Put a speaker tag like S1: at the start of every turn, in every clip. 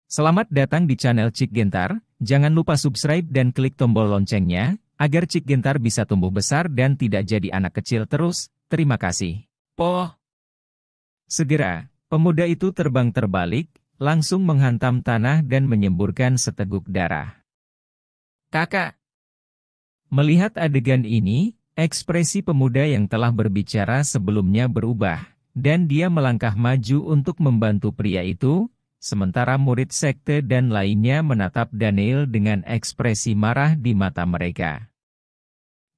S1: Selamat datang di channel Cik Gentar, jangan lupa subscribe dan klik tombol loncengnya, agar Cik Gentar bisa tumbuh besar dan tidak jadi anak kecil terus, terima kasih. Poh! Segera, pemuda itu terbang terbalik, langsung menghantam tanah dan menyemburkan seteguk darah. Kakak! Melihat adegan ini, ekspresi pemuda yang telah berbicara sebelumnya berubah, dan dia melangkah maju untuk membantu pria itu. Sementara murid sekte dan lainnya menatap Daniel dengan ekspresi marah di mata mereka.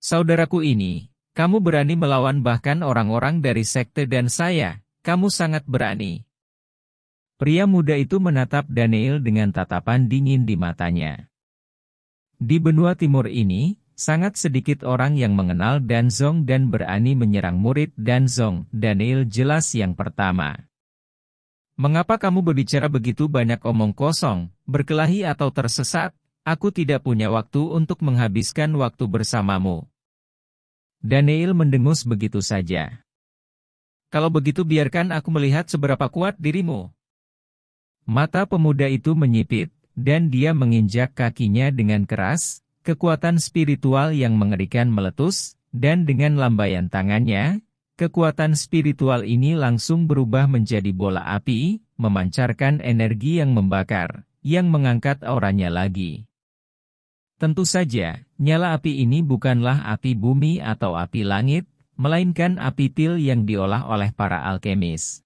S1: Saudaraku ini, kamu berani melawan bahkan orang-orang dari sekte dan saya, kamu sangat berani. Pria muda itu menatap Daniel dengan tatapan dingin di matanya. Di benua timur ini, sangat sedikit orang yang mengenal Danzong dan berani menyerang murid Danzong. Daniel jelas yang pertama. Mengapa kamu berbicara begitu banyak omong kosong, berkelahi atau tersesat? Aku tidak punya waktu untuk menghabiskan waktu bersamamu. Daniel mendengus begitu saja. Kalau begitu biarkan aku melihat seberapa kuat dirimu. Mata pemuda itu menyipit, dan dia menginjak kakinya dengan keras, kekuatan spiritual yang mengerikan meletus, dan dengan lambaian tangannya, kekuatan spiritual ini langsung berubah menjadi bola api, memancarkan energi yang membakar, yang mengangkat auranya lagi. Tentu saja, nyala api ini bukanlah api bumi atau api langit, melainkan api pil yang diolah oleh para alkemis.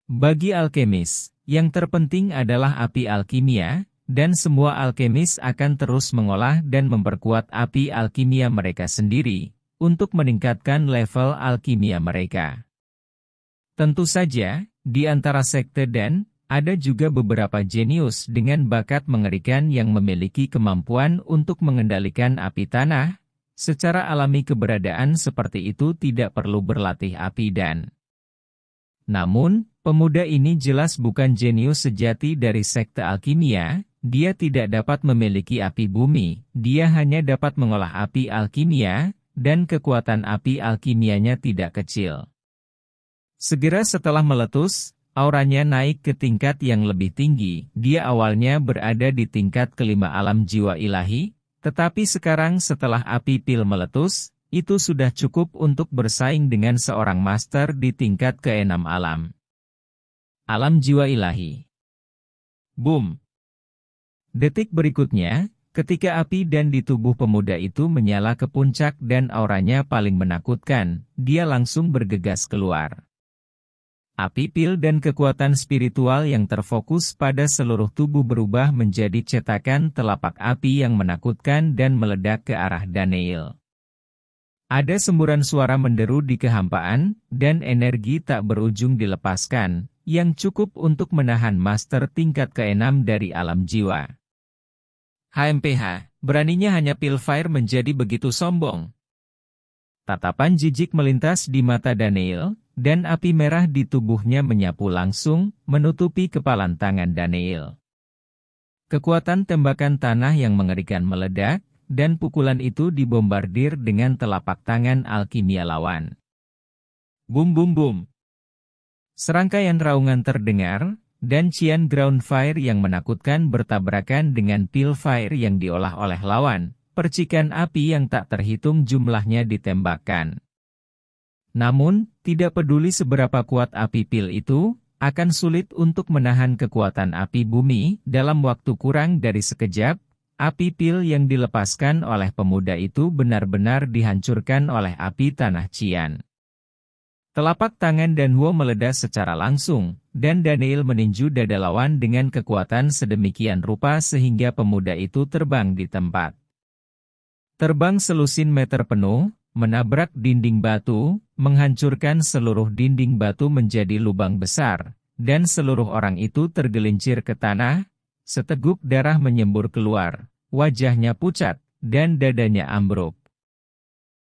S1: Bagi alkemis, yang terpenting adalah api alkimia, dan semua alkemis akan terus mengolah dan memperkuat api alkimia mereka sendiri, untuk meningkatkan level alkimia mereka. Tentu saja, di antara sekte dan, ada juga beberapa jenius dengan bakat mengerikan yang memiliki kemampuan untuk mengendalikan api tanah. Secara alami keberadaan seperti itu tidak perlu berlatih api dan. Namun, pemuda ini jelas bukan jenius sejati dari sekte alkimia, dia tidak dapat memiliki api bumi, dia hanya dapat mengolah api alkimia, dan kekuatan api alkimianya tidak kecil. Segera setelah meletus, auranya naik ke tingkat yang lebih tinggi. Dia awalnya berada di tingkat kelima alam jiwa ilahi, tetapi sekarang setelah api pil meletus, itu sudah cukup untuk bersaing dengan seorang master di tingkat keenam alam. Alam jiwa ilahi. Boom! Detik berikutnya, ketika api dan di tubuh pemuda itu menyala ke puncak dan auranya paling menakutkan, dia langsung bergegas keluar. Api pil dan kekuatan spiritual yang terfokus pada seluruh tubuh berubah menjadi cetakan telapak api yang menakutkan dan meledak ke arah Daniel. Ada semburan suara menderu di kehampaan, dan energi tak berujung dilepaskan, yang cukup untuk menahan master tingkat ke-6 dari alam jiwa. HMPH, beraninya hanya Pilfire menjadi begitu sombong. Tatapan jijik melintas di mata Daniel, dan api merah di tubuhnya menyapu langsung, menutupi kepalan tangan Daniel. Kekuatan tembakan tanah yang mengerikan meledak, dan pukulan itu dibombardir dengan telapak tangan alkimia lawan. Bum bum bum. Serangkaian raungan terdengar, dan Cian Ground Fire yang menakutkan bertabrakan dengan Pilfire yang diolah oleh lawan, percikan api yang tak terhitung jumlahnya ditembakkan. Namun, tidak peduli seberapa kuat api pil itu, akan sulit untuk menahan kekuatan api bumi. Dalam waktu kurang dari sekejap, api pil yang dilepaskan oleh pemuda itu benar-benar dihancurkan oleh api tanah Cian. Telapak tangan Danwo meledak secara langsung, dan Daniel meninju dada lawan dengan kekuatan sedemikian rupa sehingga pemuda itu terbang di tempat. Terbang selusin meter penuh, menabrak dinding batu, menghancurkan seluruh dinding batu menjadi lubang besar, dan seluruh orang itu tergelincir ke tanah, seteguk darah menyembur keluar, wajahnya pucat, dan dadanya ambruk.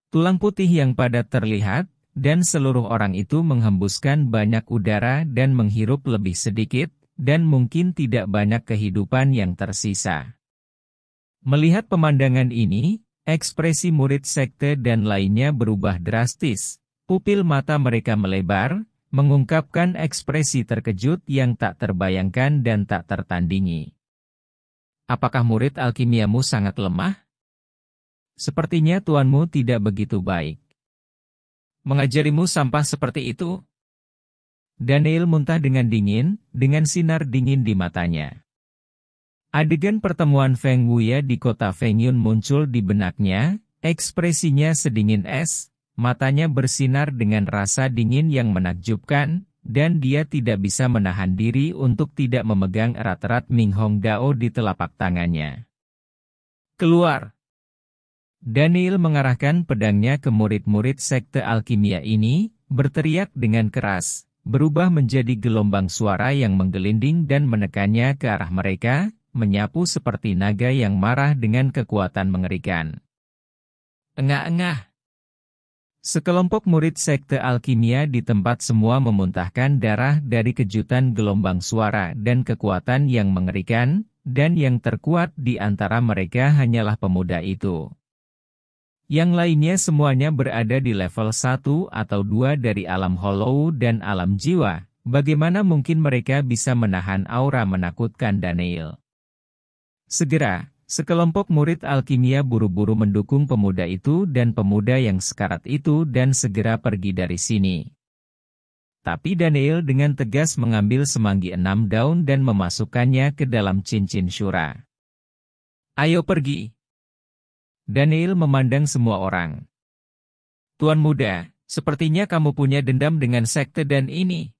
S1: Tulang putih yang padat terlihat, dan seluruh orang itu menghembuskan banyak udara dan menghirup lebih sedikit, dan mungkin tidak banyak kehidupan yang tersisa. Melihat pemandangan ini, ekspresi murid sekte dan lainnya berubah drastis, pupil mata mereka melebar, mengungkapkan ekspresi terkejut yang tak terbayangkan dan tak tertandingi. Apakah murid alkimiamu sangat lemah? Sepertinya tuanmu tidak begitu baik. Mengajarimu sampah seperti itu? Daniel muntah dengan dingin, dengan sinar dingin di matanya. Adegan pertemuan Feng Wuya di kota Fengyun muncul di benaknya, ekspresinya sedingin es, matanya bersinar dengan rasa dingin yang menakjubkan, dan dia tidak bisa menahan diri untuk tidak memegang erat-erat Ming Hong Dao di telapak tangannya. Keluar! Daniel mengarahkan pedangnya ke murid-murid sekte alkimia ini, berteriak dengan keras, berubah menjadi gelombang suara yang menggelinding dan menekannya ke arah mereka, menyapu seperti naga yang marah dengan kekuatan mengerikan. Engah-engah! Sekelompok murid sekte alkimia di tempat semua memuntahkan darah dari kejutan gelombang suara dan kekuatan yang mengerikan, dan yang terkuat di antara mereka hanyalah pemuda itu. Yang lainnya semuanya berada di level 1 atau 2 dari alam hollow dan alam jiwa. Bagaimana mungkin mereka bisa menahan aura menakutkan Daniel? Segera, sekelompok murid alkimia buru-buru mendukung pemuda itu dan pemuda yang sekarat itu dan segera pergi dari sini. Tapi Daniel dengan tegas mengambil semanggi 6 daun dan memasukkannya ke dalam cincin syura. Ayo pergi! Daniel memandang semua orang. Tuan muda, sepertinya kamu punya dendam dengan sekte dan ini.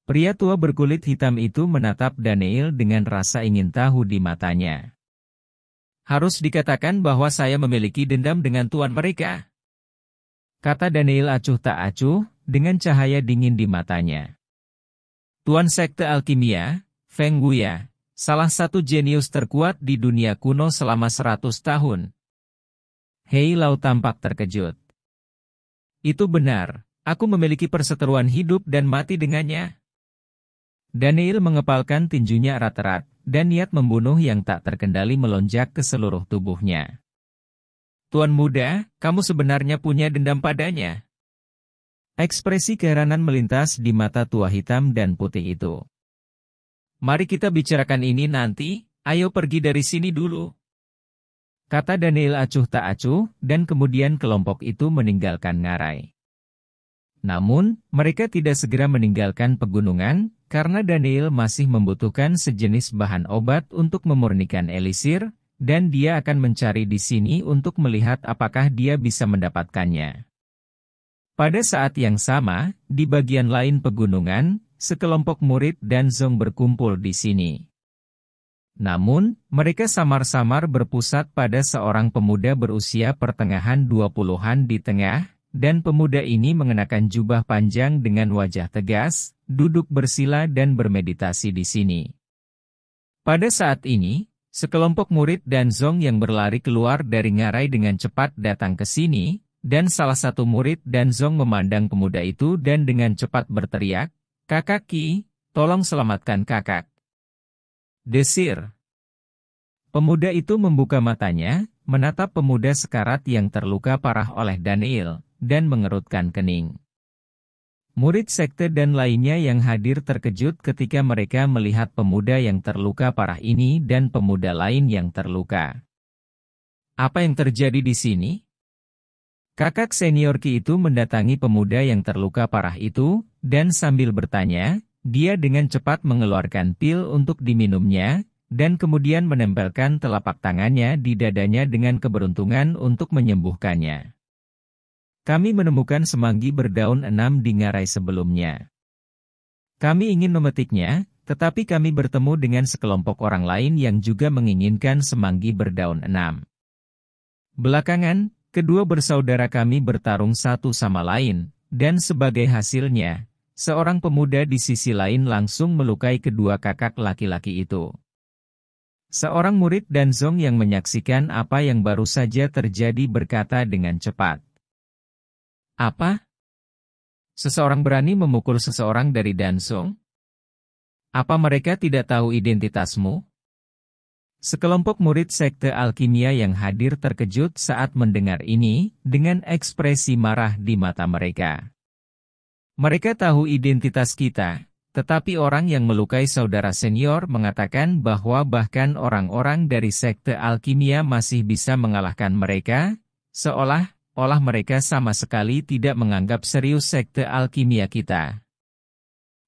S1: Pria tua berkulit hitam itu menatap Daniel dengan rasa ingin tahu di matanya. Harus dikatakan bahwa saya memiliki dendam dengan tuan mereka. Kata Daniel acuh tak acuh, dengan cahaya dingin di matanya. Tuan sekte alkimia, Feng Wuya, salah satu jenius terkuat di dunia kuno selama 100 tahun. Hei Lau tampak terkejut. Itu benar, aku memiliki perseteruan hidup dan mati dengannya. Daniel mengepalkan tinjunya erat-erat, dan niat membunuh yang tak terkendali melonjak ke seluruh tubuhnya. Tuan muda, kamu sebenarnya punya dendam padanya. Ekspresi keheranan melintas di mata tua hitam dan putih itu. Mari kita bicarakan ini nanti, ayo pergi dari sini dulu. Kata Daniel acuh tak acuh, dan kemudian kelompok itu meninggalkan ngarai. Namun, mereka tidak segera meninggalkan pegunungan, karena Daniel masih membutuhkan sejenis bahan obat untuk memurnikan elisir, dan dia akan mencari di sini untuk melihat apakah dia bisa mendapatkannya. Pada saat yang sama, di bagian lain pegunungan, sekelompok murid dan Zong berkumpul di sini. Namun, mereka samar-samar berpusat pada seorang pemuda berusia pertengahan 20-an di tengah, dan pemuda ini mengenakan jubah panjang dengan wajah tegas, duduk bersila dan bermeditasi di sini. Pada saat ini, sekelompok murid dan Zong yang berlari keluar dari ngarai dengan cepat datang ke sini, dan salah satu murid dan Zong memandang pemuda itu dan dengan cepat berteriak, "Kakak Qi, tolong selamatkan kakak." Desir. Pemuda itu membuka matanya, menatap pemuda sekarat yang terluka parah oleh Daniel, dan mengerutkan kening. Murid sekte dan lainnya yang hadir terkejut ketika mereka melihat pemuda yang terluka parah ini dan pemuda lain yang terluka. Apa yang terjadi di sini? Kakak senior Qi itu mendatangi pemuda yang terluka parah itu, dan sambil bertanya, dia dengan cepat mengeluarkan pil untuk diminumnya, dan kemudian menempelkan telapak tangannya di dadanya dengan keberuntungan untuk menyembuhkannya. Kami menemukan semanggi berdaun 6 di ngarai sebelumnya. Kami ingin memetiknya, tetapi kami bertemu dengan sekelompok orang lain yang juga menginginkan semanggi berdaun 6. Belakangan, kedua bersaudara kami bertarung satu sama lain, dan sebagai hasilnya, seorang pemuda di sisi lain langsung melukai kedua kakak laki-laki itu. Seorang murid dan Zong yang menyaksikan apa yang baru saja terjadi berkata dengan cepat. Apa? Seseorang berani memukul seseorang dari Dansong? Apa mereka tidak tahu identitasmu? Sekelompok murid sekte alkimia yang hadir terkejut saat mendengar ini, dengan ekspresi marah di mata mereka. Mereka tahu identitas kita, tetapi orang yang melukai saudara senior mengatakan bahwa bahkan orang-orang dari sekte alkimia masih bisa mengalahkan mereka, seolah-olah mereka sama sekali tidak menganggap serius sekte alkimia kita.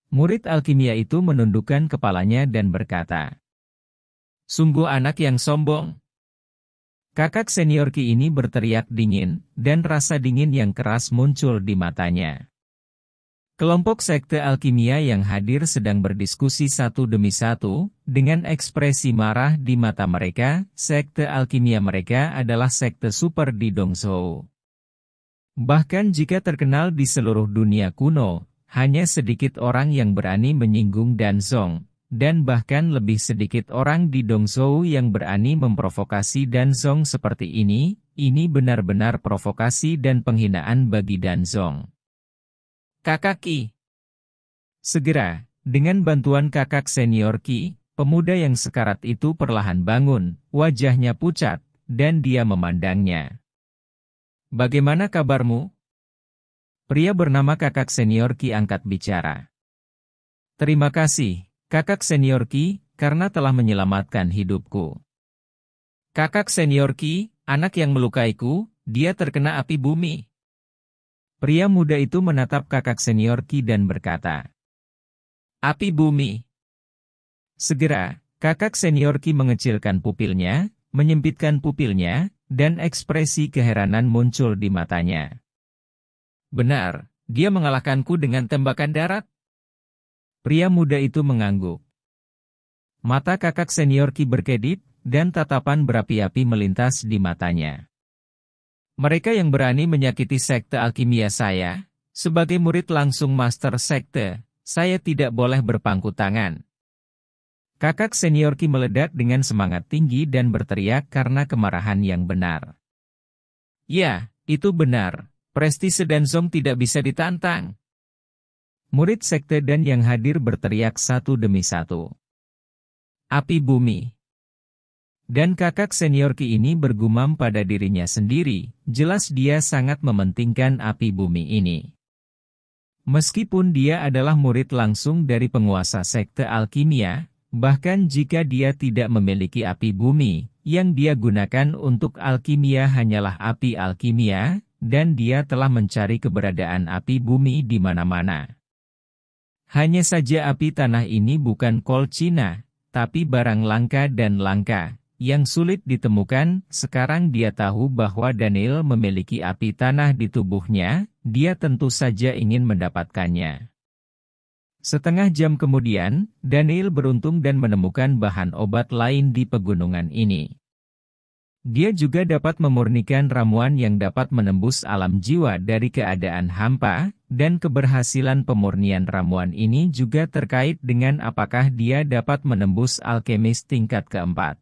S1: Murid alkimia itu menundukkan kepalanya dan berkata, "Sungguh anak yang sombong." Kakak senior Ki ini berteriak dingin, dan rasa dingin yang keras muncul di matanya. Kelompok sekte alkimia yang hadir sedang berdiskusi satu demi satu, dengan ekspresi marah di mata mereka. Sekte alkimia mereka adalah sekte super di Dongzhou. Bahkan jika terkenal di seluruh dunia kuno, hanya sedikit orang yang berani menyinggung Danzong, dan bahkan lebih sedikit orang di Dongzhou yang berani memprovokasi Danzong seperti ini. Ini benar-benar provokasi dan penghinaan bagi Danzong. Kakak Ki. Segera, dengan bantuan kakak senior Ki, pemuda yang sekarat itu perlahan bangun, wajahnya pucat, dan dia memandangnya. "Bagaimana kabarmu?" Pria bernama kakak senior Ki angkat bicara. "Terima kasih, kakak senior Ki, karena telah menyelamatkan hidupku." "Kakak senior Ki, anak yang melukaiku, dia terkena api bumi." Pria muda itu menatap kakak senior Ki dan berkata, "Api bumi." Segera, kakak senior Ki mengecilkan pupilnya, menyempitkan pupilnya, dan ekspresi keheranan muncul di matanya. "Benar, dia mengalahkanku dengan tembakan darat?" Pria muda itu mengangguk. Mata kakak senior Ki berkedip, dan tatapan berapi-api melintas di matanya. "Mereka yang berani menyakiti sekte alkimia saya, sebagai murid langsung master sekte, saya tidak boleh berpangku tangan." Kakak senior Ki meledak dengan semangat tinggi dan berteriak karena kemarahan yang benar. "Ya, itu benar, prestise Danzong tidak bisa ditantang." Murid sekte dan yang hadir berteriak satu demi satu. "Api bumi." Dan kakak senior Ki ini bergumam pada dirinya sendiri, jelas dia sangat mementingkan api bumi ini. Meskipun dia adalah murid langsung dari penguasa sekte alkimia, bahkan jika dia tidak memiliki api bumi, yang dia gunakan untuk alkimia hanyalah api alkimia, dan dia telah mencari keberadaan api bumi di mana-mana. Hanya saja api tanah ini bukan kol Cina, tapi barang langka dan langka, yang sulit ditemukan. Sekarang dia tahu bahwa Daniel memiliki api tanah di tubuhnya, dia tentu saja ingin mendapatkannya. Setengah jam kemudian, Daniel beruntung dan menemukan bahan obat lain di pegunungan ini. Dia juga dapat memurnikan ramuan yang dapat menembus alam jiwa dari keadaan hampa, dan keberhasilan pemurnian ramuan ini juga terkait dengan apakah dia dapat menembus alkemis tingkat keempat.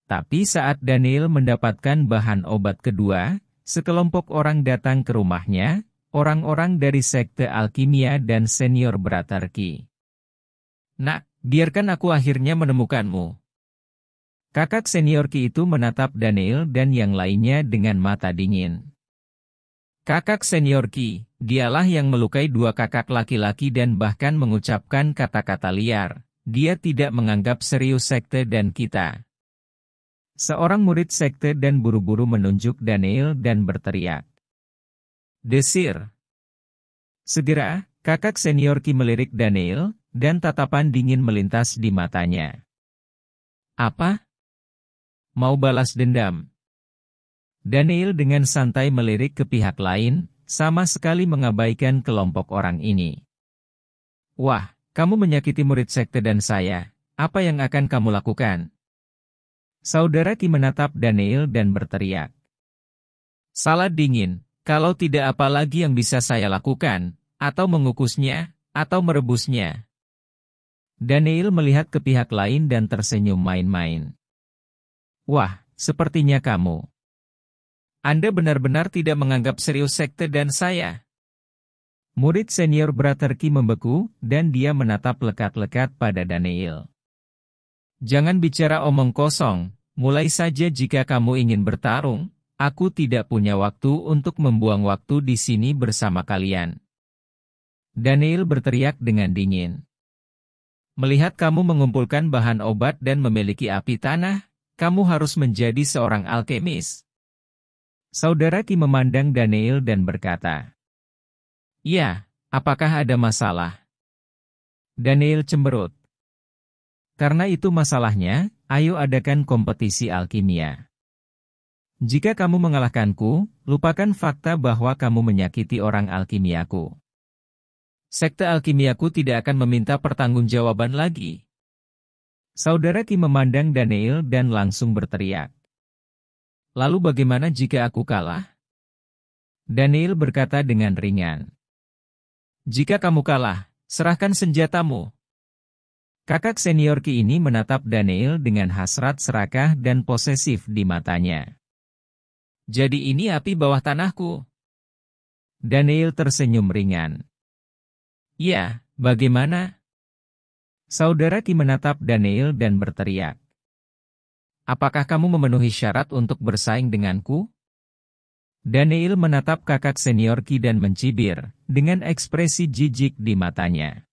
S1: Tapi saat Daniel mendapatkan bahan obat kedua, sekelompok orang datang ke rumahnya, orang-orang dari sekte alkimia dan senior Bratarki. "Nak, biarkan aku akhirnya menemukanmu." Kakak senior Ki itu menatap Daniel dan yang lainnya dengan mata dingin. "Kakak senior Ki, dialah yang melukai dua kakak laki-laki dan bahkan mengucapkan kata-kata liar. Dia tidak menganggap serius sekte dan kita." Seorang murid sekte dan buru-buru menunjuk Daniel dan berteriak, "Desir!" Segera, kakak senior Ki melirik Daniel, dan tatapan dingin melintas di matanya. "Apa? Mau balas dendam?" Daniel dengan santai melirik ke pihak lain, sama sekali mengabaikan kelompok orang ini. "Wah, kamu menyakiti murid sekte dan saya, apa yang akan kamu lakukan?" Saudara Ki menatap Daniel dan berteriak, "Salah dingin, kalau tidak apa lagi yang bisa saya lakukan, atau mengukusnya, atau merebusnya." Daniel melihat ke pihak lain dan tersenyum main-main. "Wah, sepertinya kamu. Anda benar-benar tidak menganggap serius sekte dan saya." Murid senior Bratarki membeku, dan dia menatap lekat-lekat pada Daniel. "Jangan bicara omong kosong, mulai saja jika kamu ingin bertarung, aku tidak punya waktu untuk membuang waktu di sini bersama kalian." Daniel berteriak dengan dingin. Melihat kamu mengumpulkan bahan obat dan memiliki api tanah, kamu harus menjadi seorang alkemis. Saudara Qi memandang Daniel dan berkata, "Ya, apakah ada masalah?" Daniel cemberut. "Karena itu masalahnya, ayo adakan kompetisi alkimia. Jika kamu mengalahkanku, lupakan fakta bahwa kamu menyakiti orang alkimiaku. Sekte alkimiaku tidak akan meminta pertanggungjawaban lagi." Saudara Qi memandang Daniel dan langsung berteriak. "Lalu bagaimana jika aku kalah?" Daniel berkata dengan ringan. "Jika kamu kalah, serahkan senjatamu." Kakak senior Qi ini menatap Daniel dengan hasrat serakah dan posesif di matanya. "Jadi ini api bawah tanahku?" Daniel tersenyum ringan. "Ya, bagaimana?" Saudara Qi menatap Daniel dan berteriak. "Apakah kamu memenuhi syarat untuk bersaing denganku?" Daniel menatap kakak senior Qi dan mencibir, dengan ekspresi jijik di matanya.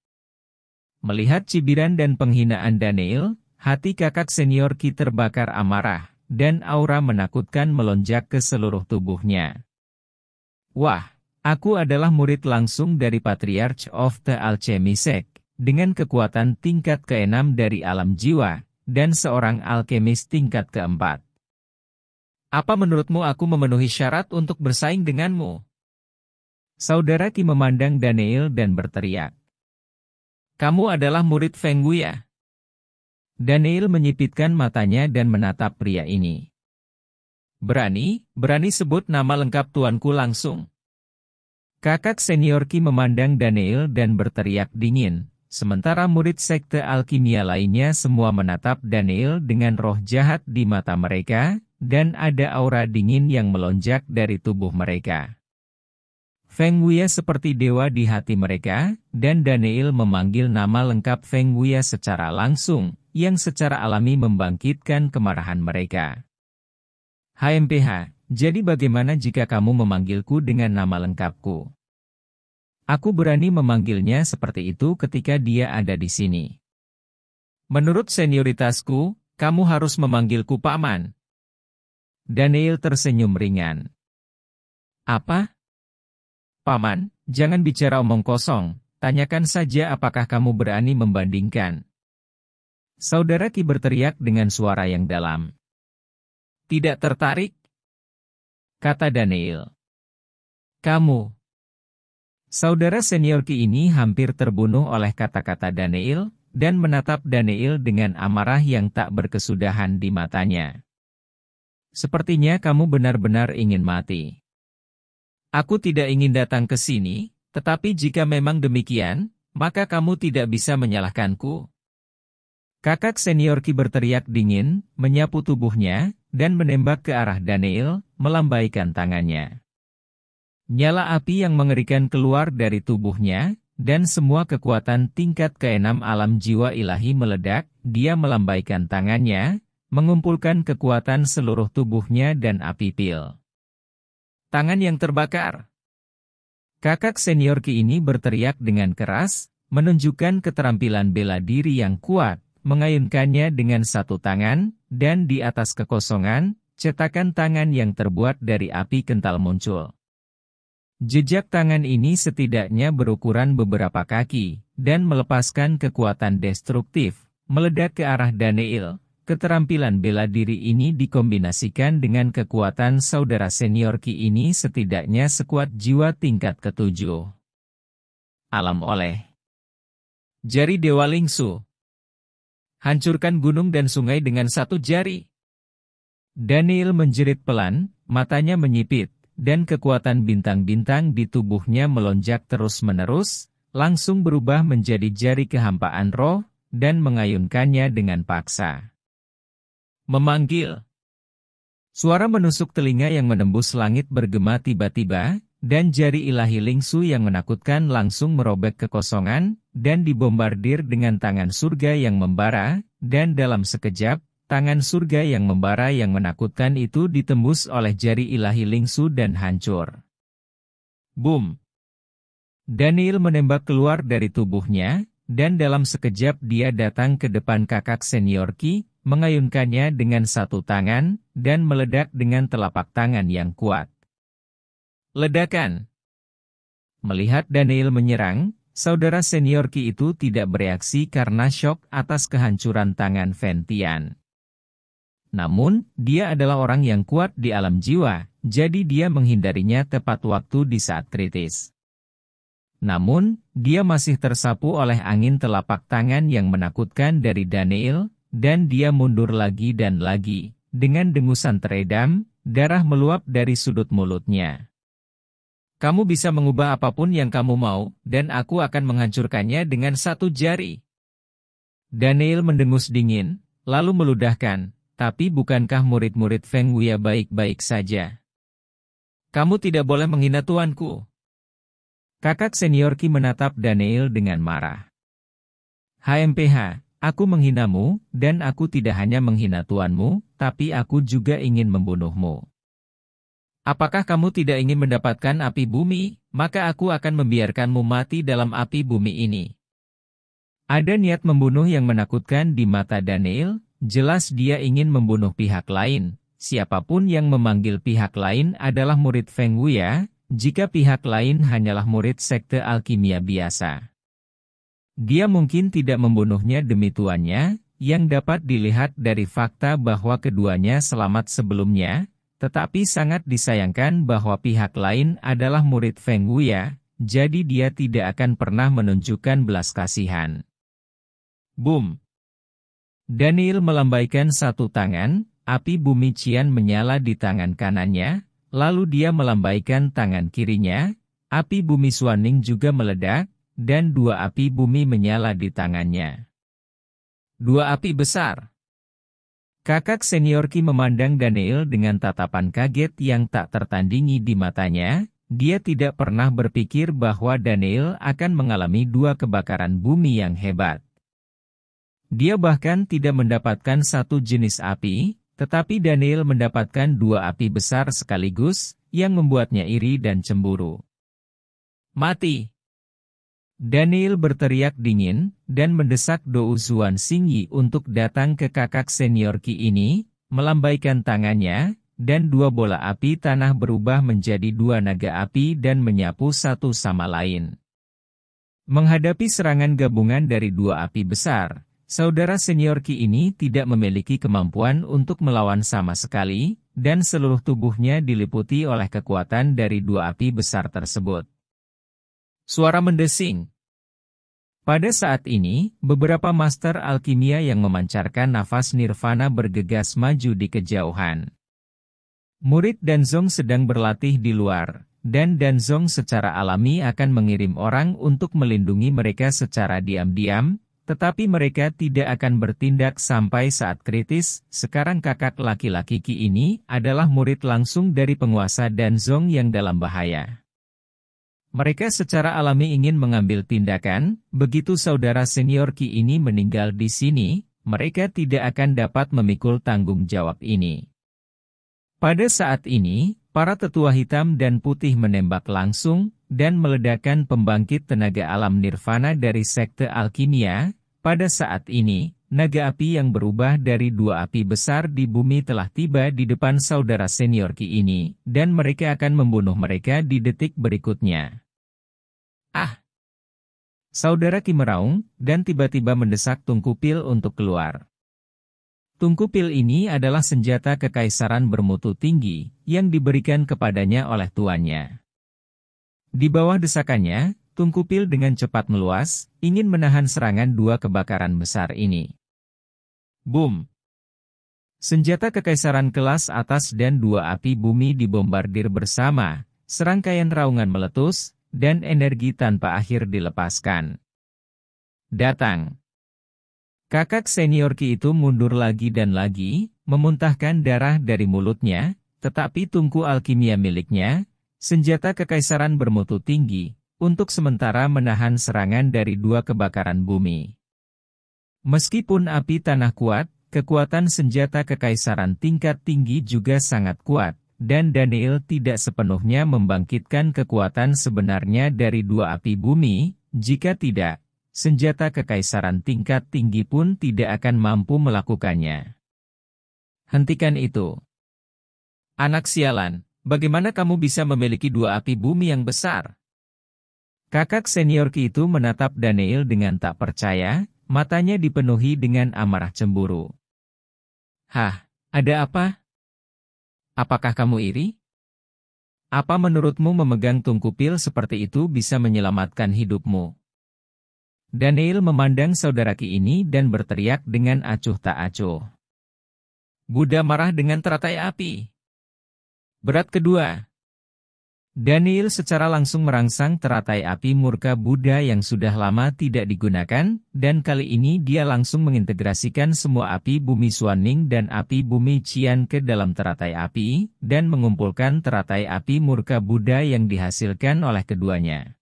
S1: Melihat cibiran dan penghinaan Daniel, hati kakak senior Qi terbakar amarah, dan aura menakutkan melonjak ke seluruh tubuhnya. "Wah, aku adalah murid langsung dari Patriarch of the Alchemy Sect, dengan kekuatan tingkat ke-6 dari alam jiwa, dan seorang alkemis tingkat ke-4. Apa menurutmu aku memenuhi syarat untuk bersaing denganmu?" Saudara Qi memandang Daniel dan berteriak. "Kamu adalah murid Feng Guya." Daniel menyipitkan matanya dan menatap pria ini. Berani sebut nama lengkap tuanku langsung." Kakak senior Qi memandang Daniel dan berteriak dingin. Sementara murid sekte alkimia lainnya semua menatap Daniel dengan roh jahat di mata mereka, dan ada aura dingin yang melonjak dari tubuh mereka. Feng Guya seperti dewa di hati mereka, dan Daniel memanggil nama lengkap Feng Guya secara langsung, yang secara alami membangkitkan kemarahan mereka. "HMPH, jadi bagaimana jika kamu memanggilku dengan nama lengkapku? Aku berani memanggilnya seperti itu ketika dia ada di sini. Menurut senioritasku, kamu harus memanggilku Paman." Daniel tersenyum ringan. "Apa? Paman, jangan bicara omong kosong, tanyakan saja apakah kamu berani membandingkan." Saudara Qi berteriak dengan suara yang dalam. "Tidak tertarik?" kata Daniel. "Kamu..." Saudara senior Qi ini hampir terbunuh oleh kata-kata Daniel, dan menatap Daniel dengan amarah yang tak berkesudahan di matanya. "Sepertinya kamu benar-benar ingin mati. Aku tidak ingin datang ke sini, tetapi jika memang demikian, maka kamu tidak bisa menyalahkanku." Kakak senior Qi berteriak dingin, menyapu tubuhnya, dan menembak ke arah Daniel, melambaikan tangannya. Nyala api yang mengerikan keluar dari tubuhnya, dan semua kekuatan tingkat ke-6 alam jiwa ilahi meledak. Dia melambaikan tangannya, mengumpulkan kekuatan seluruh tubuhnya dan api pil. "Tangan yang terbakar!" Kakak senior Qi ini berteriak dengan keras, menunjukkan keterampilan bela diri yang kuat, mengayunkannya dengan satu tangan, dan di atas kekosongan, cetakan tangan yang terbuat dari api kental muncul. Jejak tangan ini setidaknya berukuran beberapa kaki, dan melepaskan kekuatan destruktif, meledak ke arah Daniel. Keterampilan bela diri ini dikombinasikan dengan kekuatan saudara senior Qi ini setidaknya sekuat jiwa tingkat ke-7. Alam oleh jari Dewa Lingsu. Hancurkan gunung dan sungai dengan satu jari. Daniel menjerit pelan, matanya menyipit, dan kekuatan bintang-bintang di tubuhnya melonjak terus-menerus, langsung berubah menjadi jari kehampaan roh, dan mengayunkannya dengan paksa. Memanggil. Suara menusuk telinga yang menembus langit bergema tiba-tiba, dan jari ilahi Lingsu yang menakutkan langsung merobek kekosongan, dan dibombardir dengan tangan surga yang membara, dan dalam sekejap, tangan surga yang membara yang menakutkan itu ditembus oleh jari ilahi Lingsu dan hancur. Boom! Daniel menembak keluar dari tubuhnya, dan dalam sekejap dia datang ke depan kakak senior Qi, mengayunkannya dengan satu tangan, dan meledak dengan telapak tangan yang kuat. Ledakan. Melihat Daniel menyerang, saudara senior Qi itu tidak bereaksi karena syok atas kehancuran tangan Fen Tian. Namun, dia adalah orang yang kuat di alam jiwa, jadi dia menghindarinya tepat waktu di saat kritis. Namun, dia masih tersapu oleh angin telapak tangan yang menakutkan dari Daniel, dan dia mundur lagi dan lagi. Dengan dengusan teredam, darah meluap dari sudut mulutnya. Kamu bisa mengubah apapun yang kamu mau, dan aku akan menghancurkannya dengan satu jari. Daniel mendengus dingin, lalu meludahkan, tapi bukankah murid-murid Feng Wuya baik-baik saja? Kamu tidak boleh menghina tuanku. Kakak senior Qi menatap Daniel dengan marah. HMPH, aku menghinamu, dan aku tidak hanya menghina tuanmu, tapi aku juga ingin membunuhmu. Apakah kamu tidak ingin mendapatkan api bumi, maka aku akan membiarkanmu mati dalam api bumi ini. Ada niat membunuh yang menakutkan di mata Daniel, jelas dia ingin membunuh pihak lain. Siapapun yang memanggil pihak lain adalah murid Feng Wuya, jika pihak lain hanyalah murid sekte alkimia biasa. Dia mungkin tidak membunuhnya demi tuannya, yang dapat dilihat dari fakta bahwa keduanya selamat sebelumnya, tetapi sangat disayangkan bahwa pihak lain adalah murid Feng Wuya, jadi dia tidak akan pernah menunjukkan belas kasihan. Boom! Daniel melambaikan satu tangan, api bumi Qian menyala di tangan kanannya, lalu dia melambaikan tangan kirinya, api bumi Suaning juga meledak, dan dua api bumi menyala di tangannya. Dua api besar. Kakak senior Qi memandang Daniel dengan tatapan kaget yang tak tertandingi di matanya, dia tidak pernah berpikir bahwa Daniel akan mengalami dua kebakaran bumi yang hebat. Dia bahkan tidak mendapatkan satu jenis api, tetapi Daniel mendapatkan dua api besar sekaligus, yang membuatnya iri dan cemburu. Mati! Daniel berteriak dingin, dan mendesak Dou Zuan Xingyi untuk datang ke kakak senior Qi ini, melambaikan tangannya, dan dua bola api tanah berubah menjadi dua naga api dan menyapu satu sama lain. Menghadapi serangan gabungan dari dua api besar, saudara senior Qi ini tidak memiliki kemampuan untuk melawan sama sekali, dan seluruh tubuhnya diliputi oleh kekuatan dari dua api besar tersebut. Suara mendesing. Pada saat ini, beberapa master alkimia yang memancarkan nafas nirvana bergegas maju di kejauhan. Murid Danzong sedang berlatih di luar, dan Danzong secara alami akan mengirim orang untuk melindungi mereka secara diam-diam, tetapi mereka tidak akan bertindak sampai saat kritis. Sekarang kakak laki-laki Qi ini adalah murid langsung dari penguasa Danzong yang dalam bahaya. Mereka secara alami ingin mengambil tindakan, begitu saudara senior Qi ini meninggal di sini, mereka tidak akan dapat memikul tanggung jawab ini. Pada saat ini, para tetua hitam dan putih menembak langsung, dan meledakkan pembangkit tenaga alam nirvana dari sekte alkimia. Pada saat ini, naga api yang berubah dari dua api besar di bumi telah tiba di depan saudara senior Qi ini, dan mereka akan membunuh mereka di detik berikutnya. Ah! Saudara Qi meraung, dan tiba-tiba mendesak Tungku Pil untuk keluar. Tungku Pil ini adalah senjata kekaisaran bermutu tinggi, yang diberikan kepadanya oleh tuannya. Di bawah desakannya, Tungku Pil dengan cepat meluas, ingin menahan serangan dua kebakaran besar ini. Boom! Senjata kekaisaran kelas atas dan dua api bumi dibombardir bersama, serangkaian raungan meletus, dan energi tanpa akhir dilepaskan. Datang! Kakak senior Qi itu mundur lagi dan lagi, memuntahkan darah dari mulutnya, tetapi tungku alkimia miliknya, senjata kekaisaran bermutu tinggi, untuk sementara menahan serangan dari dua kebakaran bumi. Meskipun api tanah kuat, kekuatan senjata kekaisaran tingkat tinggi juga sangat kuat, dan Daniel tidak sepenuhnya membangkitkan kekuatan sebenarnya dari dua api bumi. Jika tidak, senjata kekaisaran tingkat tinggi pun tidak akan mampu melakukannya. Hentikan itu. Anak sialan, bagaimana kamu bisa memiliki dua api bumi yang besar? Kakak senior Ki itu menatap Daniel dengan tak percaya, matanya dipenuhi dengan amarah cemburu. Hah, ada apa? Apakah kamu iri? Apa menurutmu memegang tungku pil seperti itu bisa menyelamatkan hidupmu? Daniel memandang saudara Ki ini dan berteriak dengan acuh tak acuh. Buddha marah dengan teratai api. Berat kedua. Daniel secara langsung merangsang teratai api murka Buddha yang sudah lama tidak digunakan, dan kali ini dia langsung mengintegrasikan semua api bumi Suaning dan api bumi Qian ke dalam teratai api, dan mengumpulkan teratai api murka Buddha yang dihasilkan oleh keduanya.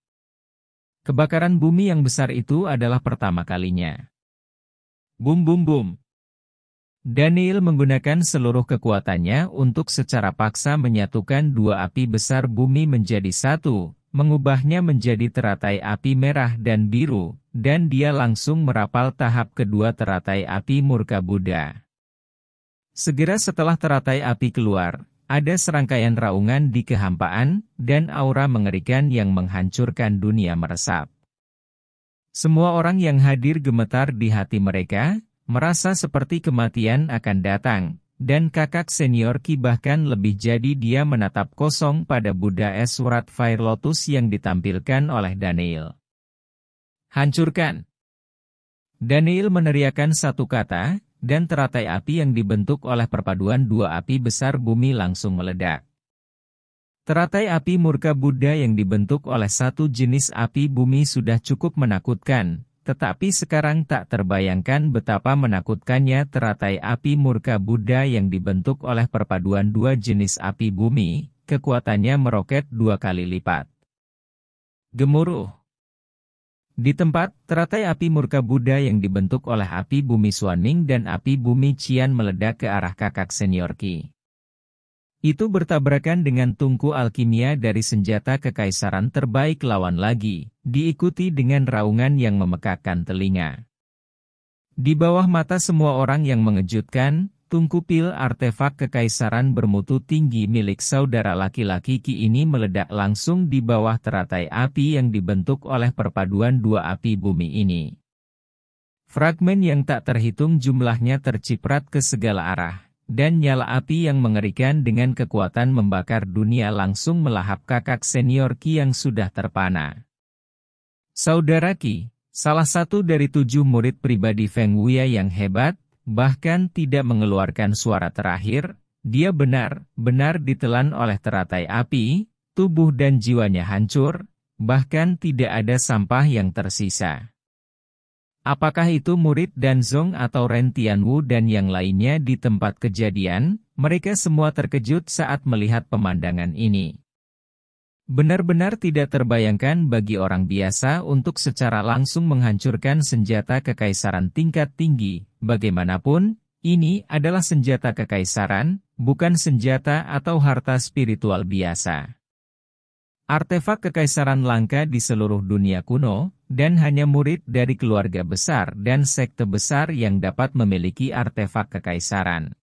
S1: Kebakaran bumi yang besar itu adalah pertama kalinya. Bum bum bum. Daniel menggunakan seluruh kekuatannya untuk secara paksa menyatukan dua api besar bumi menjadi satu, mengubahnya menjadi teratai api merah dan biru, dan dia langsung merapal tahap kedua teratai api murka Buddha. Segera setelah teratai api keluar, ada serangkaian raungan di kehampaan, dan aura mengerikan yang menghancurkan dunia meresap. Semua orang yang hadir gemetar di hati mereka, merasa seperti kematian akan datang, dan kakak senior Ki bahkan lebih jadi dia menatap kosong pada Buddha es surat Fire Lotus yang ditampilkan oleh Daniel. Hancurkan! Daniel meneriakkan satu kata, dan teratai api yang dibentuk oleh perpaduan dua api besar bumi langsung meledak. Teratai api murka Buddha yang dibentuk oleh satu jenis api bumi sudah cukup menakutkan, tetapi sekarang tak terbayangkan betapa menakutkannya teratai api murka Buddha yang dibentuk oleh perpaduan dua jenis api bumi, kekuatannya meroket 2 kali lipat. Gemuruh. Di tempat, teratai api murka Buddha yang dibentuk oleh api bumi Suaning dan api bumi Qian meledak ke arah kakak senior Ki. Itu bertabrakan dengan tungku alkimia dari senjata kekaisaran terbaik lawan lagi, diikuti dengan raungan yang memekakkan telinga. Di bawah mata semua orang yang mengejutkan, tungku pil artefak kekaisaran bermutu tinggi milik saudara laki-laki Ki ini meledak langsung di bawah teratai api yang dibentuk oleh perpaduan dua api bumi ini. Fragmen yang tak terhitung jumlahnya terciprat ke segala arah. Dan nyala api yang mengerikan dengan kekuatan membakar dunia langsung melahap kakak senior Ki yang sudah terpana. Saudara Ki, salah satu dari 7 murid pribadi Feng Wuya yang hebat, bahkan tidak mengeluarkan suara terakhir, dia benar-benar ditelan oleh teratai api, tubuh dan jiwanya hancur, bahkan tidak ada sampah yang tersisa. Apakah itu murid Danzong atau Ren Tianwu dan yang lainnya di tempat kejadian? Mereka semua terkejut saat melihat pemandangan ini. Benar-benar tidak terbayangkan bagi orang biasa untuk secara langsung menghancurkan senjata kekaisaran tingkat tinggi. Bagaimanapun, ini adalah senjata kekaisaran, bukan senjata atau harta spiritual biasa. Artefak kekaisaran langka di seluruh dunia kuno, dan hanya murid dari keluarga besar dan sekte besar yang dapat memiliki artefak kekaisaran.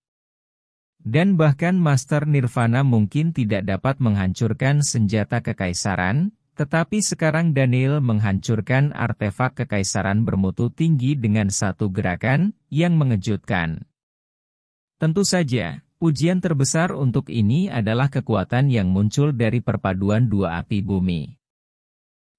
S1: Dan bahkan Master Nirvana mungkin tidak dapat menghancurkan senjata kekaisaran, tetapi sekarang Daniel menghancurkan artefak kekaisaran bermutu tinggi dengan satu gerakan yang mengejutkan. Tentu saja, ujian terbesar untuk ini adalah kekuatan yang muncul dari perpaduan dua api bumi.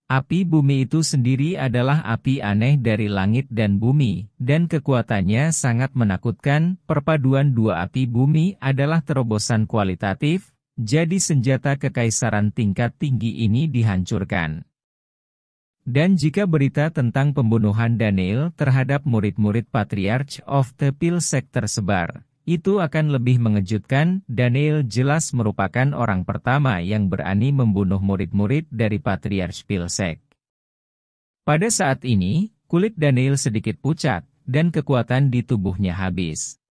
S1: Api bumi itu sendiri adalah api aneh dari langit dan bumi, dan kekuatannya sangat menakutkan. Perpaduan dua api bumi adalah terobosan kualitatif, jadi senjata kekaisaran tingkat tinggi ini dihancurkan. Dan jika berita tentang pembunuhan Daniel terhadap murid-murid Patriarch of the Pil Sect tersebar, itu akan lebih mengejutkan. Daniel jelas merupakan orang pertama yang berani membunuh murid-murid dari Patriarch Pil Sect. Pada saat ini, kulit Daniel sedikit pucat, dan kekuatan di tubuhnya habis.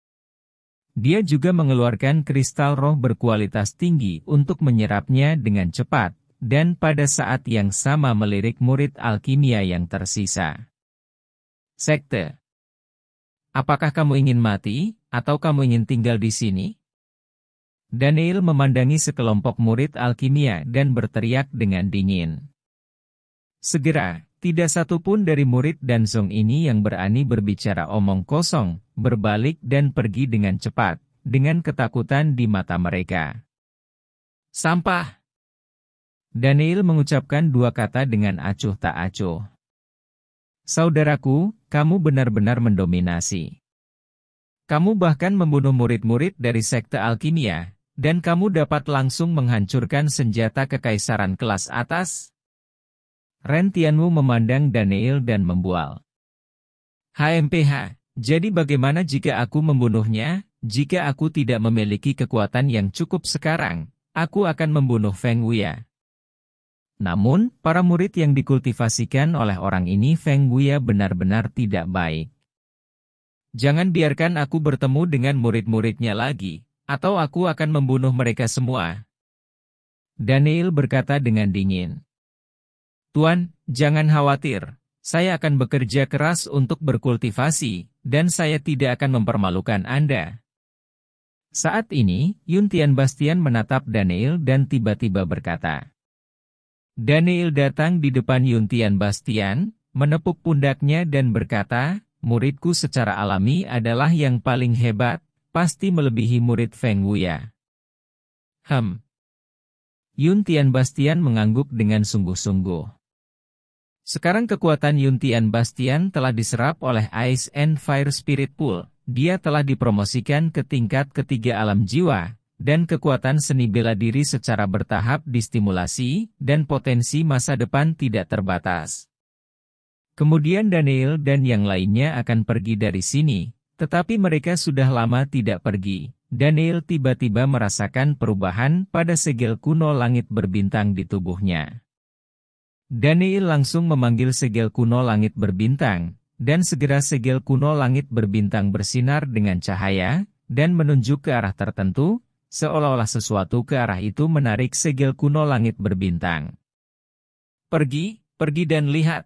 S1: Dia juga mengeluarkan kristal roh berkualitas tinggi untuk menyerapnya dengan cepat, dan pada saat yang sama melirik murid alkimia yang tersisa. Sekte. Apakah kamu ingin mati, atau kamu ingin tinggal di sini? Daniel memandangi sekelompok murid alkimia dan berteriak dengan dingin. Segera, tidak satu pun dari murid Danzong ini yang berani berbicara omong kosong, berbalik dan pergi dengan cepat, dengan ketakutan di mata mereka. Sampah! Daniel mengucapkan dua kata dengan acuh tak acuh. Saudaraku, kamu benar-benar mendominasi. Kamu bahkan membunuh murid-murid dari sekte alkimia, dan kamu dapat langsung menghancurkan senjata kekaisaran kelas atas? Ren Tianwu memandang Daniel dan membual. HMPH, jadi bagaimana jika aku membunuhnya? Jika aku tidak memiliki kekuatan yang cukup sekarang, aku akan membunuh Feng Wuya. Namun, para murid yang dikultivasikan oleh orang ini Feng Wuya benar-benar tidak baik. Jangan biarkan aku bertemu dengan murid-muridnya lagi, atau aku akan membunuh mereka semua. Daniel berkata dengan dingin. Tuan, jangan khawatir. Saya akan bekerja keras untuk berkultivasi, dan saya tidak akan mempermalukan Anda. Saat ini, Yuntian Bastian menatap Daniel dan tiba-tiba berkata. Daniel datang di depan Yuntian Bastian, menepuk pundaknya dan berkata, muridku secara alami adalah yang paling hebat, pasti melebihi murid Feng Wuya. Yuntian Bastian mengangguk dengan sungguh-sungguh. Sekarang kekuatan Yuntian Bastian telah diserap oleh Ice and Fire Spirit Pool. Dia telah dipromosikan ke tingkat ketiga alam jiwa, dan kekuatan seni bela diri secara bertahap distimulasi, dan potensi masa depan tidak terbatas. Kemudian Daniel dan yang lainnya akan pergi dari sini, tetapi mereka sudah lama tidak pergi. Daniel tiba-tiba merasakan perubahan pada segel kuno langit berbintang di tubuhnya. Daniel langsung memanggil segel kuno langit berbintang, dan segera segel kuno langit berbintang bersinar dengan cahaya, dan menunjuk ke arah tertentu, seolah-olah sesuatu ke arah itu menarik segel kuno langit berbintang. Pergi dan lihat.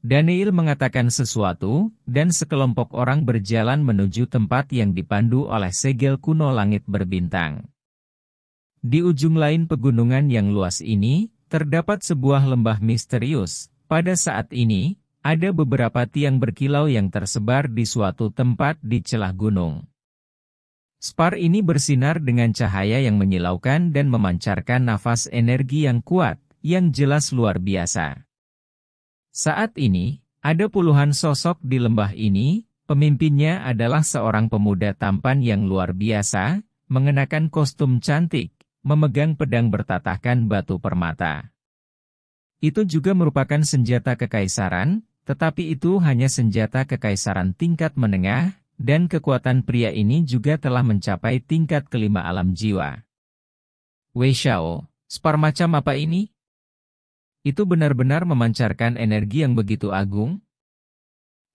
S1: Daniel mengatakan sesuatu, dan sekelompok orang berjalan menuju tempat yang dipandu oleh segel kuno langit berbintang. Di ujung lain pegunungan yang luas ini, terdapat sebuah lembah misterius. Pada saat ini, ada beberapa tiang berkilau yang tersebar di suatu tempat di celah gunung. Spar ini bersinar dengan cahaya yang menyilaukan dan memancarkan nafas energi yang kuat, yang jelas luar biasa. Saat ini, ada puluhan sosok di lembah ini, pemimpinnya adalah seorang pemuda tampan yang luar biasa, mengenakan kostum cantik, memegang pedang bertatahkan batu permata. Itu juga merupakan senjata kekaisaran, tetapi itu hanya senjata kekaisaran tingkat menengah, dan kekuatan pria ini juga telah mencapai tingkat kelima alam jiwa. Wei Xiao, spar macam apa ini? Itu benar-benar memancarkan energi yang begitu agung?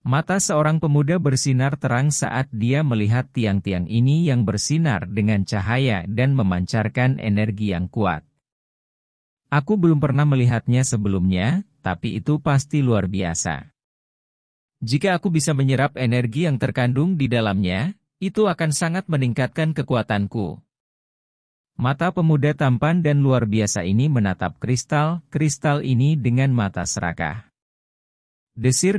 S1: Mata seorang pemuda bersinar terang saat dia melihat tiang-tiang ini yang bersinar dengan cahaya dan memancarkan energi yang kuat. Aku belum pernah melihatnya sebelumnya, tapi itu pasti luar biasa. Jika aku bisa menyerap energi yang terkandung di dalamnya, itu akan sangat meningkatkan kekuatanku. Mata pemuda tampan dan luar biasa ini menatap kristal ini dengan mata serakah. Desir.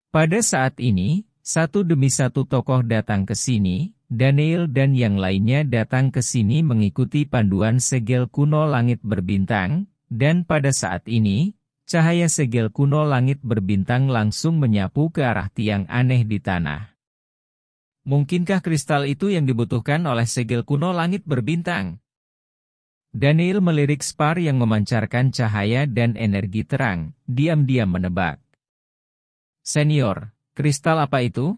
S1: Pada saat ini, satu demi satu tokoh datang ke sini, Daniel dan yang lainnya datang ke sini mengikuti panduan segel kuno langit berbintang, dan pada saat ini, cahaya segel kuno langit berbintang langsung menyapu ke arah tiang aneh di tanah. Mungkinkah kristal itu yang dibutuhkan oleh segel kuno langit berbintang? Daniel melirik spar yang memancarkan cahaya dan energi terang, diam-diam menebak. Senior, kristal apa itu?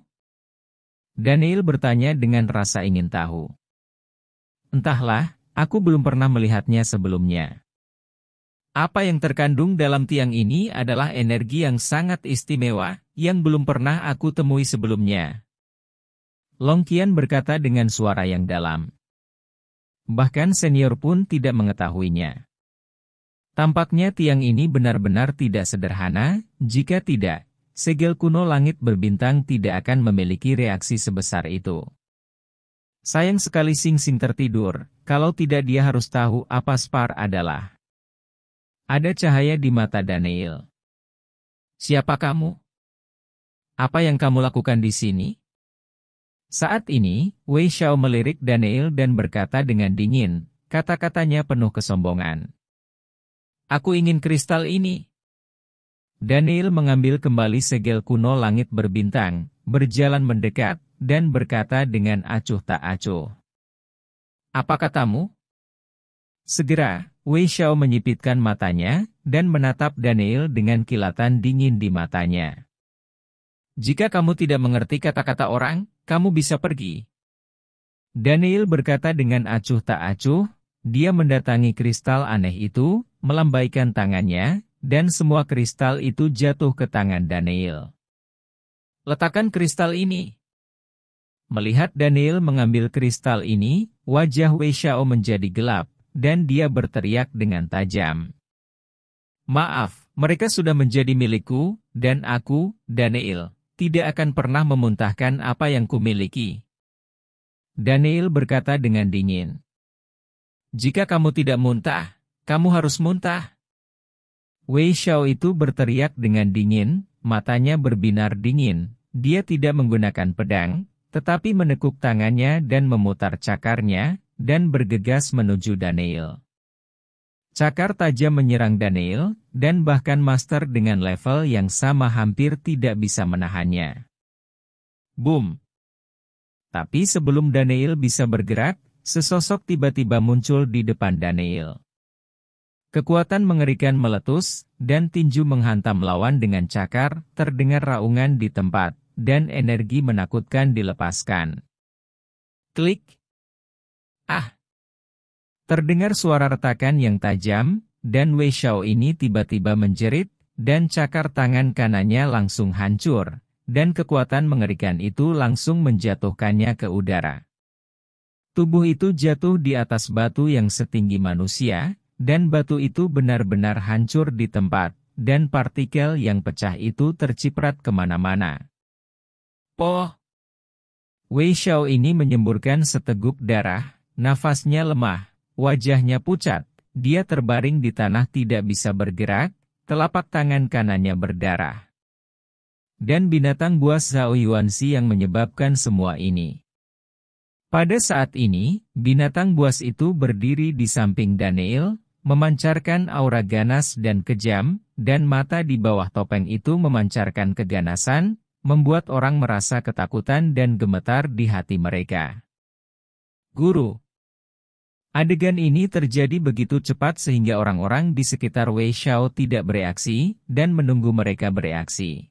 S1: Daniel bertanya dengan rasa ingin tahu. Entahlah, aku belum pernah melihatnya sebelumnya. Apa yang terkandung dalam tiang ini adalah energi yang sangat istimewa, yang belum pernah aku temui sebelumnya. Long Qian berkata dengan suara yang dalam. Bahkan senior pun tidak mengetahuinya. Tampaknya tiang ini benar-benar tidak sederhana, jika tidak, segel kuno langit berbintang tidak akan memiliki reaksi sebesar itu. Sayang sekali Sing Sing tertidur, kalau tidak dia harus tahu apa Spar adalah. Ada cahaya di mata Daniel. Siapa kamu? Apa yang kamu lakukan di sini? Saat ini, Wei Xiao melirik Daniel dan berkata dengan dingin, kata-katanya penuh kesombongan. Aku ingin kristal ini. Daniel mengambil kembali segel kuno langit berbintang, berjalan mendekat, dan berkata dengan acuh tak acuh. Apa katamu? Segera, Wei Xiao menyipitkan matanya, dan menatap Daniel dengan kilatan dingin di matanya. Jika kamu tidak mengerti kata-kata orang, kamu bisa pergi. Daniel berkata dengan acuh tak acuh, dia mendatangi kristal aneh itu, melambaikan tangannya, dan semua kristal itu jatuh ke tangan Daniel. Letakkan kristal ini. Melihat Daniel mengambil kristal ini, wajah Wei Xiao menjadi gelap, dan dia berteriak dengan tajam. Maaf, mereka sudah menjadi milikku, dan aku, Daniel, tidak akan pernah memuntahkan apa yang kumiliki. Daniel berkata dengan dingin. Jika kamu tidak muntah, kamu harus muntah. Wei Xiao itu berteriak dengan dingin, matanya berbinar dingin. Dia tidak menggunakan pedang, tetapi menekuk tangannya dan memutar cakarnya, dan bergegas menuju Daniel. Cakar tajam menyerang Daniel, dan bahkan master dengan level yang sama hampir tidak bisa menahannya. Boom! Tapi sebelum Daniel bisa bergerak, sesosok tiba-tiba muncul di depan Daniel. Kekuatan mengerikan meletus, dan tinju menghantam lawan dengan cakar, terdengar raungan di tempat, dan energi menakutkan dilepaskan. Klik! Ah! Terdengar suara retakan yang tajam, dan Wei Xiao ini tiba-tiba menjerit, dan cakar tangan kanannya langsung hancur, dan kekuatan mengerikan itu langsung menjatuhkannya ke udara. Tubuh itu jatuh di atas batu yang setinggi manusia, dan batu itu benar-benar hancur di tempat, dan partikel yang pecah itu terciprat kemana-mana. Poh! Wei Xiao ini menyemburkan seteguk darah, nafasnya lemah, wajahnya pucat, dia terbaring di tanah tidak bisa bergerak, telapak tangan kanannya berdarah. Dan binatang buas Zhao Yuanxi yang menyebabkan semua ini. Pada saat ini, binatang buas itu berdiri di samping Daniel, memancarkan aura ganas dan kejam, dan mata di bawah topeng itu memancarkan keganasan, membuat orang merasa ketakutan dan gemetar di hati mereka. Guru. Adegan ini terjadi begitu cepat sehingga orang-orang di sekitar Wei Xiao tidak bereaksi, dan menunggu mereka bereaksi.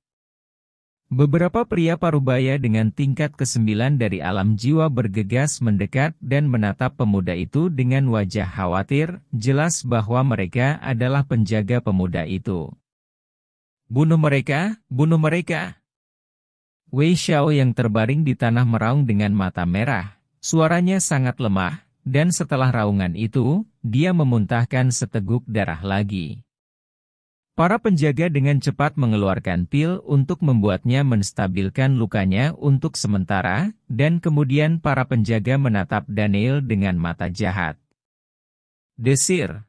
S1: Beberapa pria parubaya dengan tingkat ke-9 dari alam jiwa bergegas mendekat dan menatap pemuda itu dengan wajah khawatir, jelas bahwa mereka adalah penjaga pemuda itu. Bunuh mereka, bunuh mereka! Wei Xiao yang terbaring di tanah meraung dengan mata merah, suaranya sangat lemah, dan setelah raungan itu, dia memuntahkan seteguk darah lagi. Para penjaga dengan cepat mengeluarkan pil untuk membuatnya menstabilkan lukanya untuk sementara, dan kemudian para penjaga menatap Daniel dengan mata jahat. Desir.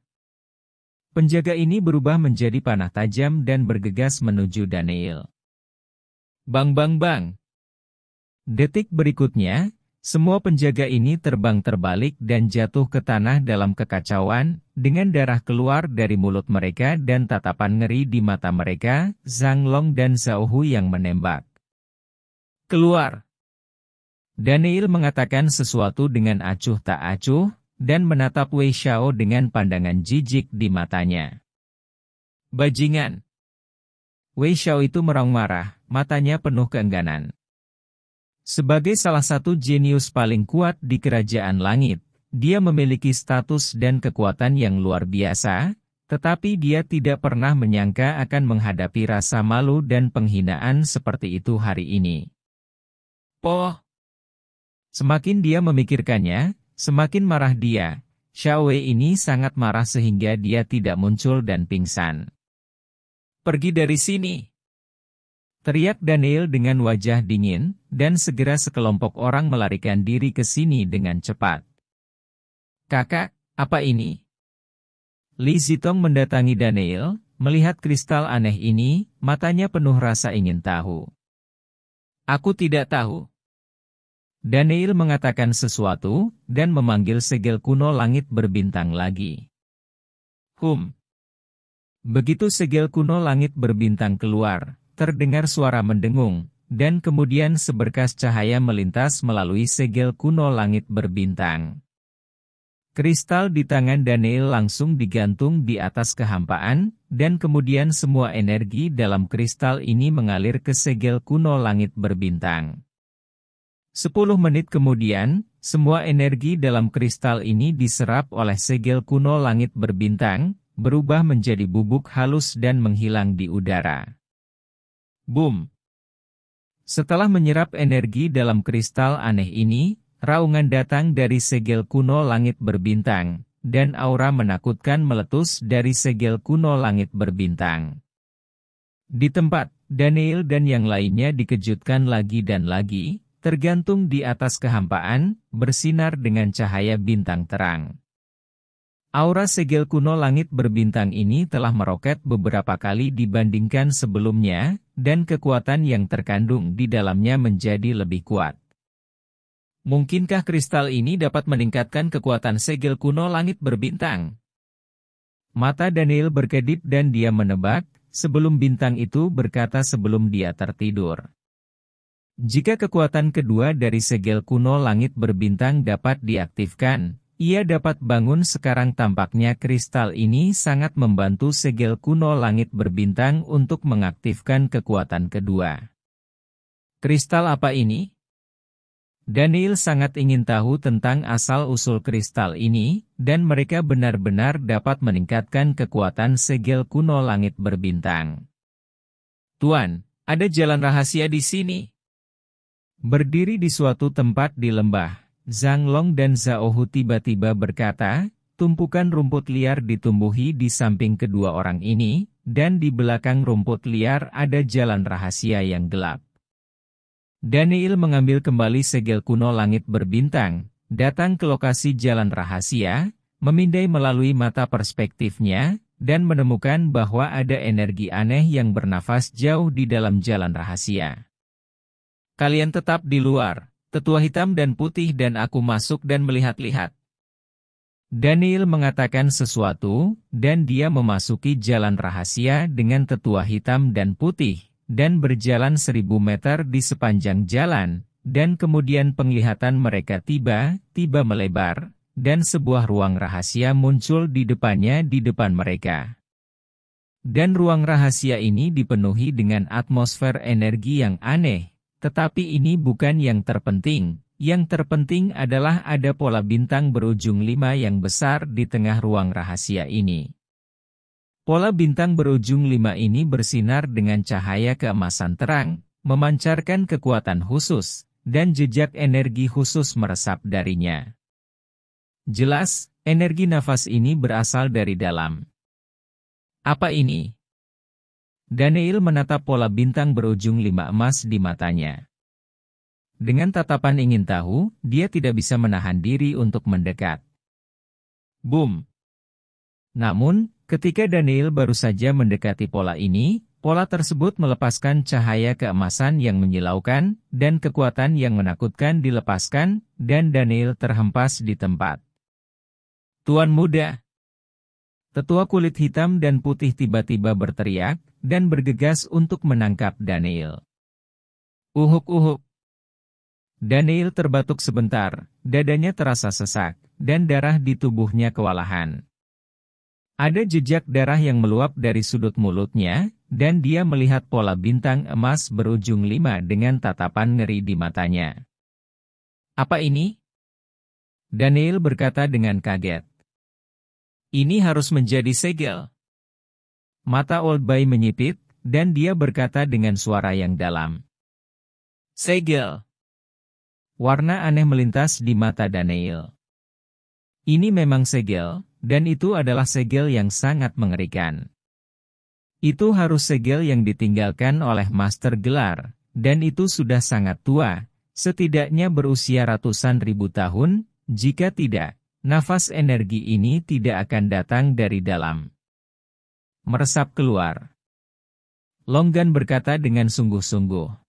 S1: Penjaga ini berubah menjadi panah tajam dan bergegas menuju Daniel. Bang bang bang. Detik berikutnya, semua penjaga ini terbang terbalik dan jatuh ke tanah dalam kekacauan, dengan darah keluar dari mulut mereka dan tatapan ngeri di mata mereka, Zhang Long dan Zhao Hu yang menembak. Keluar! Daniel mengatakan sesuatu dengan acuh tak acuh, dan menatap Wei Xiao dengan pandangan jijik di matanya. Bajingan! Wei Xiao itu meraung marah, matanya penuh keengganan. Sebagai salah satu jenius paling kuat di kerajaan langit, dia memiliki status dan kekuatan yang luar biasa, tetapi dia tidak pernah menyangka akan menghadapi rasa malu dan penghinaan seperti itu hari ini. Poh! Semakin dia memikirkannya, semakin marah dia. Xiao Wei ini sangat marah sehingga dia tidak muncul dan pingsan. "Pergi dari sini!" teriak Daniel dengan wajah dingin, dan segera sekelompok orang melarikan diri ke sini dengan cepat. "Kakak, apa ini?" Li Zitong mendatangi Daniel, melihat kristal aneh ini, matanya penuh rasa ingin tahu. "Aku tidak tahu." Daniel mengatakan sesuatu, dan memanggil segel kuno langit berbintang lagi. Begitu segel kuno langit berbintang keluar, terdengar suara mendengung, dan kemudian seberkas cahaya melintas melalui segel kuno langit berbintang. Kristal di tangan Daniel langsung digantung di atas kehampaan, dan kemudian semua energi dalam kristal ini mengalir ke segel kuno langit berbintang. 10 menit kemudian, semua energi dalam kristal ini diserap oleh segel kuno langit berbintang, berubah menjadi bubuk halus dan menghilang di udara. Boom! Setelah menyerap energi dalam kristal aneh ini, raungan datang dari segel kuno langit berbintang, dan aura menakutkan meletus dari segel kuno langit berbintang. Di tempat, Daniel dan yang lainnya dikejutkan lagi dan lagi, tergantung di atas kehampaan, bersinar dengan cahaya bintang terang. Aura segel kuno langit berbintang ini telah meroket beberapa kali dibandingkan sebelumnya, dan kekuatan yang terkandung di dalamnya menjadi lebih kuat. Mungkinkah kristal ini dapat meningkatkan kekuatan segel kuno langit berbintang? Mata Daniel berkedip dan dia menebak, sebelum bintang itu berkata sebelum dia tertidur. Jika kekuatan kedua dari segel kuno langit berbintang dapat diaktifkan, ia dapat bangun sekarang. Tampaknya kristal ini sangat membantu segel kuno langit berbintang untuk mengaktifkan kekuatan kedua. Kristal apa ini? Daniel sangat ingin tahu tentang asal-usul kristal ini, dan mereka benar-benar dapat meningkatkan kekuatan segel kuno langit berbintang. "Tuan, ada jalan rahasia di sini." Berdiri di suatu tempat di lembah, Zhang Long dan Zhao Hu tiba-tiba berkata, tumpukan rumput liar ditumbuhi di samping kedua orang ini, dan di belakang rumput liar ada jalan rahasia yang gelap. Daniel mengambil kembali segel kuno langit berbintang, datang ke lokasi jalan rahasia, memindai melalui mata perspektifnya, dan menemukan bahwa ada energi aneh yang bernafas jauh di dalam jalan rahasia. "Kalian tetap di luar, tetua hitam dan putih, dan aku masuk dan melihat-lihat." Daniel mengatakan sesuatu, dan dia memasuki jalan rahasia dengan tetua hitam dan putih, dan berjalan 1000 meter di sepanjang jalan, dan kemudian penglihatan mereka tiba-tiba melebar, dan sebuah ruang rahasia muncul di depannya di depan mereka. Dan ruang rahasia ini dipenuhi dengan atmosfer energi yang aneh. Tetapi ini bukan yang terpenting. Yang terpenting adalah ada pola bintang berujung 5 yang besar di tengah ruang rahasia ini. Pola bintang berujung 5 ini bersinar dengan cahaya keemasan terang, memancarkan kekuatan khusus, dan jejak energi khusus meresap darinya. Jelas, energi nafas ini berasal dari dalam. Apa ini? Daniel menatap pola bintang berujung 5 emas di matanya. Dengan tatapan ingin tahu, dia tidak bisa menahan diri untuk mendekat. Boom! Namun, ketika Daniel baru saja mendekati pola ini, pola tersebut melepaskan cahaya keemasan yang menyilaukan, dan kekuatan yang menakutkan dilepaskan, dan Daniel terhempas di tempat. "Tuan muda!" Tetua kulit hitam dan putih tiba-tiba berteriak, dan bergegas untuk menangkap Daniel. Uhuk-uhuk. Daniel terbatuk sebentar, dadanya terasa sesak, dan darah di tubuhnya kewalahan. Ada jejak darah yang meluap dari sudut mulutnya, dan dia melihat pola bintang emas berujung 5 dengan tatapan ngeri di matanya. "Apa ini?" Daniel berkata dengan kaget. "Ini harus menjadi segel." Mata Old Boy menyipit, dan dia berkata dengan suara yang dalam. "Segel." Warna aneh melintas di mata Daniel. Ini memang segel, dan itu adalah segel yang sangat mengerikan. Itu harus segel yang ditinggalkan oleh Master Gelar, dan itu sudah sangat tua, setidaknya berusia ratusan ribu tahun, jika tidak, nafas energi ini tidak akan datang dari dalam. Meresap keluar. Longgan berkata dengan sungguh-sungguh.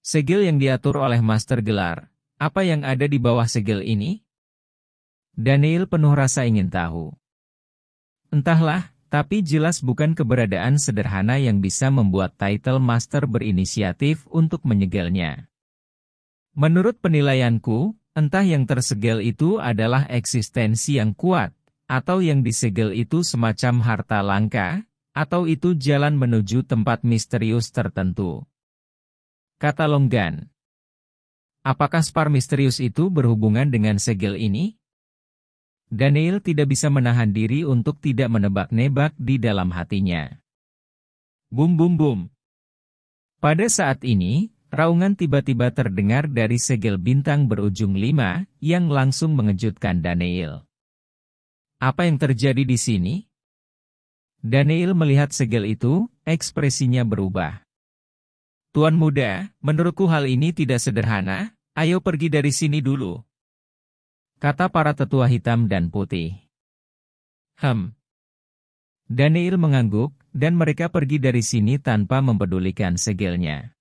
S1: Segel yang diatur oleh Master Gelar, apa yang ada di bawah segel ini? Daniel penuh rasa ingin tahu. Entahlah, tapi jelas bukan keberadaan sederhana yang bisa membuat title Master berinisiatif untuk menyegelnya. Menurut penilaianku, entah yang tersegel itu adalah eksistensi yang kuat, atau yang disegel itu semacam harta langka, atau itu jalan menuju tempat misterius tertentu. Kata Longgan. Apakah spar misterius itu berhubungan dengan segel ini? Daniel tidak bisa menahan diri untuk tidak menebak-nebak di dalam hatinya. Bum bum bum. Pada saat ini, raungan tiba-tiba terdengar dari segel bintang berujung 5, yang langsung mengejutkan Daniel. Apa yang terjadi di sini? Daniel melihat segel itu, ekspresinya berubah. Tuan muda, menurutku hal ini tidak sederhana, ayo pergi dari sini dulu. Kata para tetua hitam dan putih. Daniel mengangguk, dan mereka pergi dari sini tanpa mempedulikan segelnya.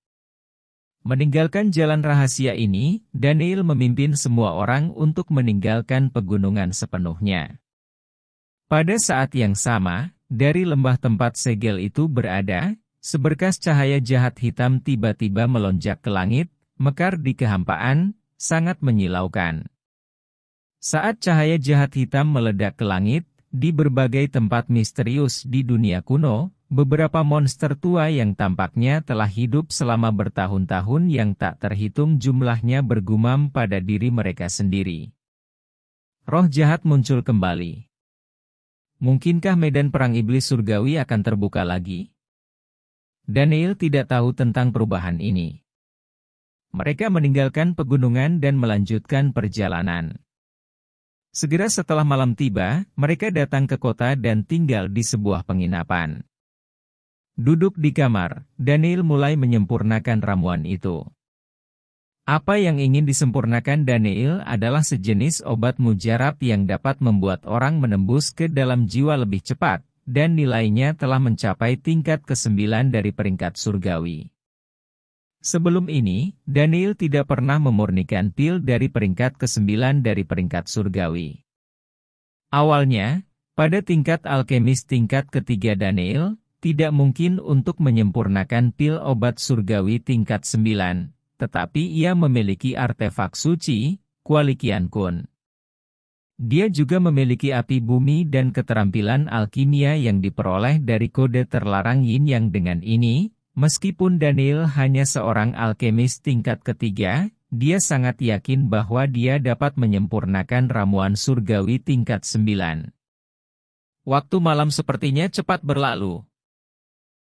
S1: Meninggalkan jalan rahasia ini, Daniel memimpin semua orang untuk meninggalkan pegunungan sepenuhnya. Pada saat yang sama, dari lembah tempat segel itu berada, seberkas cahaya jahat hitam tiba-tiba melonjak ke langit, mekar di kehampaan, sangat menyilaukan. Saat cahaya jahat hitam meledak ke langit, di berbagai tempat misterius di dunia kuno, beberapa monster tua yang tampaknya telah hidup selama bertahun-tahun yang tak terhitung jumlahnya bergumam pada diri mereka sendiri. Roh jahat muncul kembali. Mungkinkah medan perang iblis surgawi akan terbuka lagi? Daniel tidak tahu tentang perubahan ini. Mereka meninggalkan pegunungan dan melanjutkan perjalanan. Segera setelah malam tiba, mereka datang ke kota dan tinggal di sebuah penginapan. Duduk di kamar, Daniel mulai menyempurnakan ramuan itu. Apa yang ingin disempurnakan Daniel adalah sejenis obat mujarab yang dapat membuat orang menembus ke dalam jiwa lebih cepat, dan nilainya telah mencapai tingkat ke-9 dari peringkat surgawi. Sebelum ini, Daniel tidak pernah memurnikan pil dari peringkat ke-9 dari peringkat surgawi. Awalnya, pada tingkat alkemis tingkat ketiga Daniel, tidak mungkin untuk menyempurnakan pil obat surgawi tingkat 9, tetapi ia memiliki artefak suci, Kualikian Kun. Dia juga memiliki api bumi dan keterampilan alkimia yang diperoleh dari kode terlarang Yin Yang. Dengan ini, meskipun Daniel hanya seorang alkemis tingkat ketiga, dia sangat yakin bahwa dia dapat menyempurnakan ramuan surgawi tingkat 9. Waktu malam sepertinya cepat berlalu.